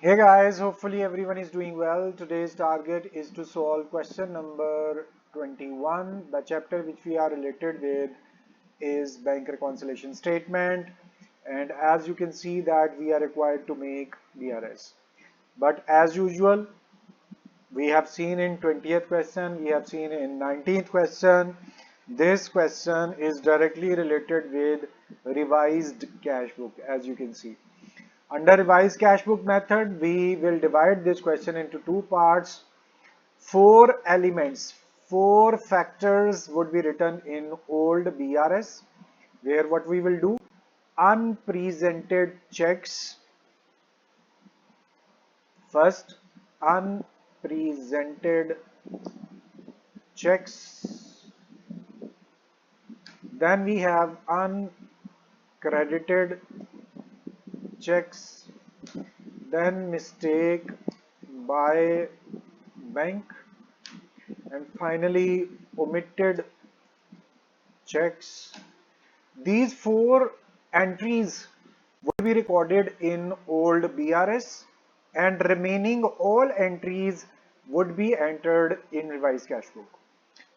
Hey guys, hopefully everyone is doing well. Today's target is to solve question number 21. The chapter which we are related with is bank reconciliation statement, and as you can see that we are required to make BRS. But as usual, we have seen in 20th question, we have seen in 19th question. This question is directly related with revised cash book, as you can see. Under revised cash book method, we will divide this question into two parts. Four elements, four factors would be written in old BRS, where what we will do, unpresented checks. First, unpresented checks. Then we have uncredited checks. Then mistake by bank, and finally omitted checks. These four entries would be recorded in old BRS, and remaining all entries would be entered in revised cash book.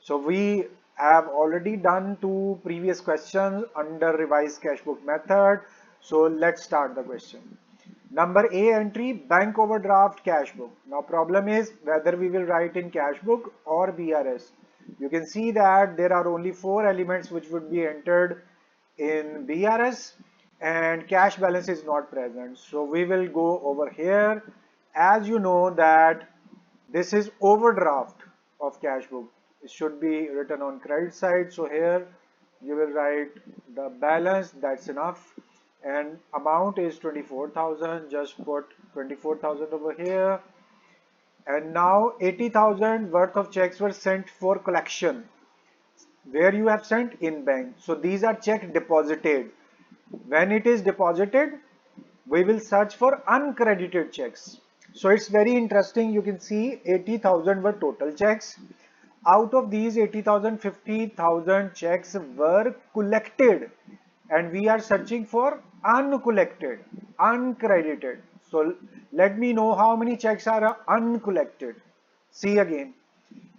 So we have already done two previous questions under revised cash book method. So let's start the question. Number A entry, bank overdraft cash book. Now problem is whether we will write in cash book or BRS. You can see that there are only four elements which would be entered in BRS and cash balance is not present. So we will go over here. As you know that this is overdraft of cash book. It should be written on credit side. So here you will write the balance, that's enough, and amount is 24,000. Just put 24,000 over here. And now 80,000 worth of checks were sent for collection. Where you have sent? In bank. So these are check deposited. When it is deposited, we will search for uncredited checks. So it's very interesting. You can see 80,000 were total checks. Out of these 80,000, 50,000 checks were collected, and we are searching for uncollected, uncredited. So let me know how many checks are uncollected. See again,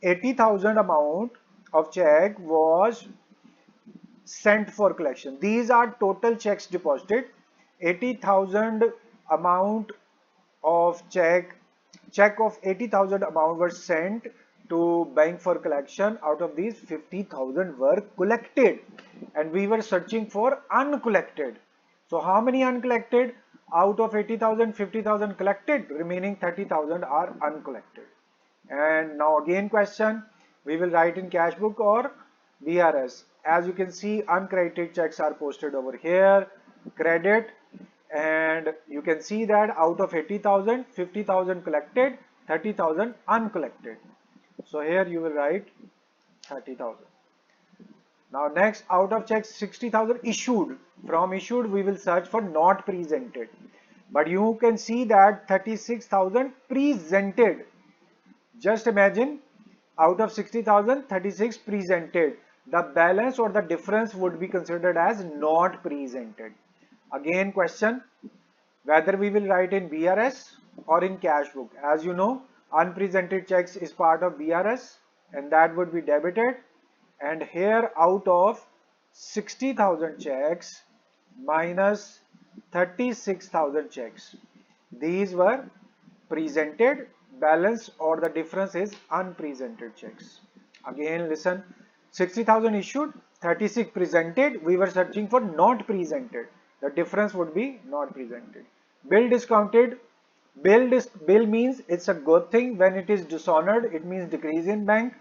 80,000 amount of check was sent for collection. These are total checks deposited. 80,000 amount of check of 80,000 amount were sent to bank for collection. Out of these 50,000 were collected, and we were searching for uncollected. So how many uncollected? Out of 80,000, 50,000 collected, remaining 30,000 are uncollected. And now again question, we will write in cash book or BRS. As you can see, uncredited checks are posted over here, credit, and you can see that out of 80,000, 50,000 collected, 30,000 uncollected. So here you will write 30,000. Now next, out of checks 60,000 issued. From issued we will search for not presented. But you can see that 36,000 presented. Just imagine, out of 60,000, 36 presented. The balance or the difference would be considered as not presented. Again question, whether we will write in BRS or in cash book. As you know, unpresented checks is part of BRS and that would be debited. And here out of 60,000 checks minus 36,000 checks, these were presented, balance or the difference is unpresented checks. Again listen, 60,000 issued, 36 presented, we were searching for not presented. The difference would be not presented. Bill discounted, bill means it's a good thing. When it is dishonored, it means decrease in bank,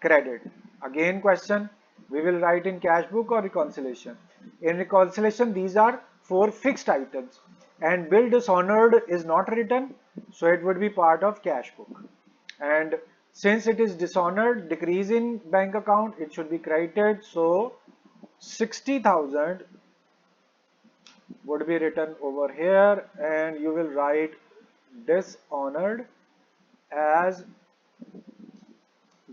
credit. Again question, we will write in cash book or reconciliation. In reconciliation, these are four fixed items, and bill dishonored is not written, so it would be part of cash book. And since it is dishonored, decrease in bank account, it should be credited. So 60,000 would be written over here, and you will write dishonored as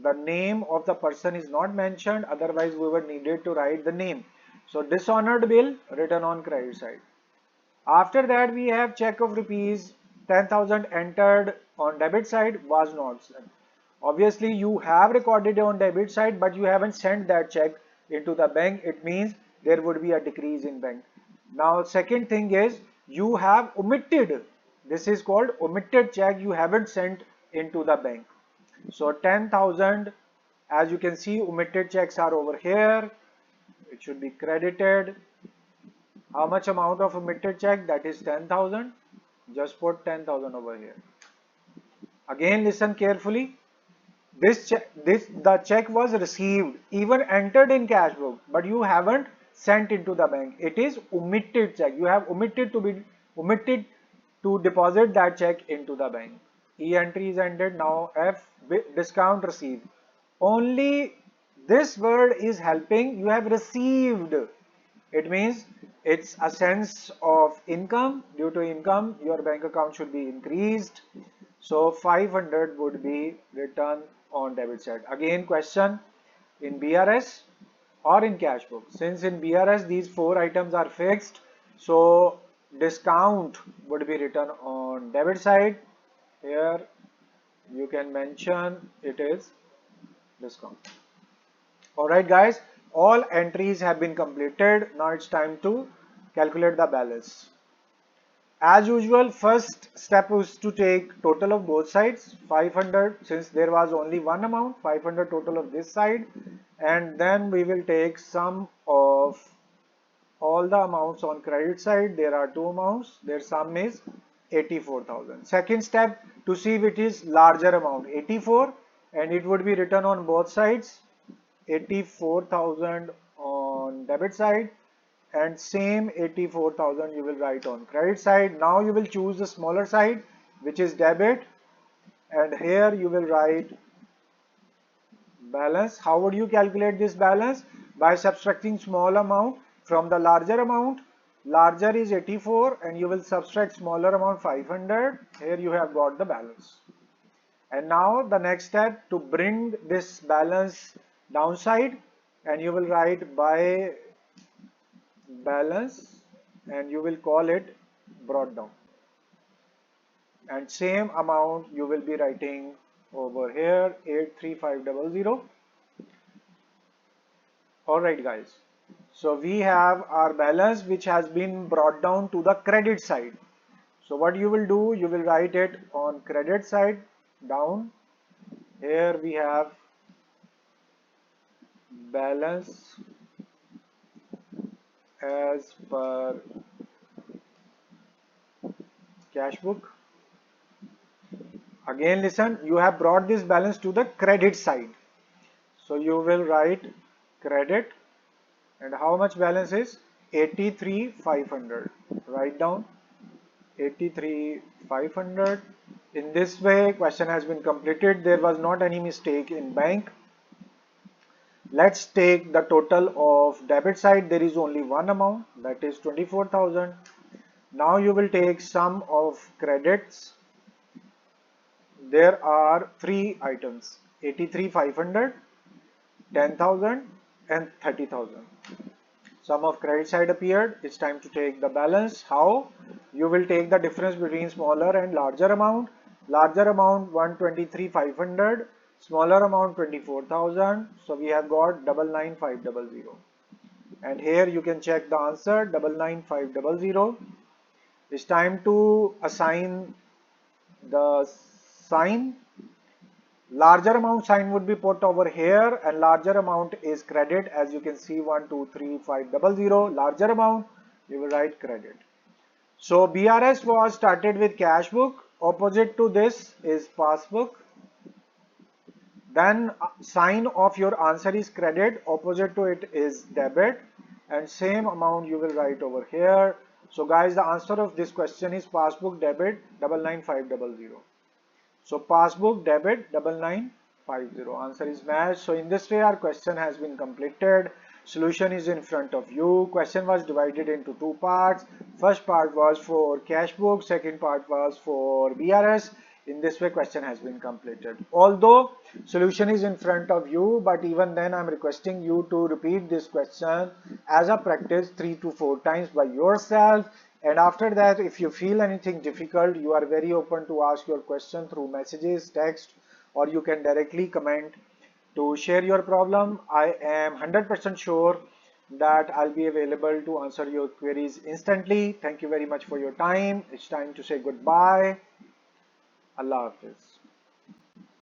the name of the person is not mentioned, otherwise we were needed to write the name. So dishonored bill written on credit side. After that we have check of rupees 10,000 entered on debit side was not sent. Obviously, you have recorded on debit side, but you haven't sent that check into the bank. It means there would be a decrease in bank. Now, second thing is you have omitted. This is called omitted check. You haven't sent into the bank. So 10,000, as you can see, omitted checks are over here. It should be credited. How much amount of omitted check? That is 10,000. Just put 10,000 over here. Again, listen carefully. The check was received, even entered in cash book, but you haven't sent into the bank. It is omitted check. You have omitted to deposit that check into the bank. E entry is ended. Now F, discount received. Only this word is helping. You have received. It means it's a sense of income. Due to income, your bank account should be increased. So 500 would be returned on debit side. Again, question in BRS or in cash book. Since in BRS these four items are fixed, so discount would be written on debit side. Here you can mention it is discount. Alright guys, all entries have been completed. Now it's time to calculate the balance. As usual, first step is to take total of both sides, 500, since there was only one amount, 500 total of this side, and then we will take sum of all the amounts on credit side. There are two amounts, their sum is 84,000. Second step, to see which is larger amount, 84, and it would be written on both sides, 84,000 on debit side, and same 84,000 you will write on credit side. Now you will choose the smaller side, which is debit, and here you will write balance. How would you calculate this balance? By subtracting small amount from the larger amount. Larger is 84 and you will subtract smaller amount 500. Here you have got the balance. And now the next step, to bring this balance downside, and you will write by balance and you will call it brought down, and same amount you will be writing over here, 83500. Alright guys, so we have our balance which has been brought down to the credit side. So what you will do, you will write it on credit side down. Here we have balance as per cash book. Again listen, you have brought this balance to the credit side. So you will write credit, and how much balance is 83,500. Write down 83,500. In this way question has been completed. There was not any mistake in bank. Let's take the total of debit side. There is only one amount, that is 24,000. Now you will take sum of credits. There are three items, 83,500, 10,000 and 30,000. Sum of credit side appeared. It's time to take the balance. How? You will take the difference between smaller and larger amount. Larger amount 123,500, smaller amount 24,000. So we have got 99500. And here you can check the answer, 99500. It's time to assign the sign. Larger amount sign would be put over here, and larger amount is credit. As you can see, 123500. Larger amount, you will write credit. So BRS was started with cash book. Opposite to this is passbook. Then sign of your answer is credit. Opposite to it is debit, and same amount you will write over here. So guys, the answer of this question is passbook debit 99500. So passbook debit 9950. Answer is matched. So in this way our question has been completed. Solution is in front of you. Question was divided into two parts. First part was for cash book, second part was for BRS. In this way question has been completed. Although solution is in front of you, but even then I am requesting you to repeat this question as a practice 3 to 4 times by yourself. And after that, if you feel anything difficult, you are very open to ask your question through messages, text, or you can directly comment to share your problem. I am 100% sure that I'll be available to answer your queries instantly. Thank you very much for your time. It's time to say goodbye. Allah Hafiz.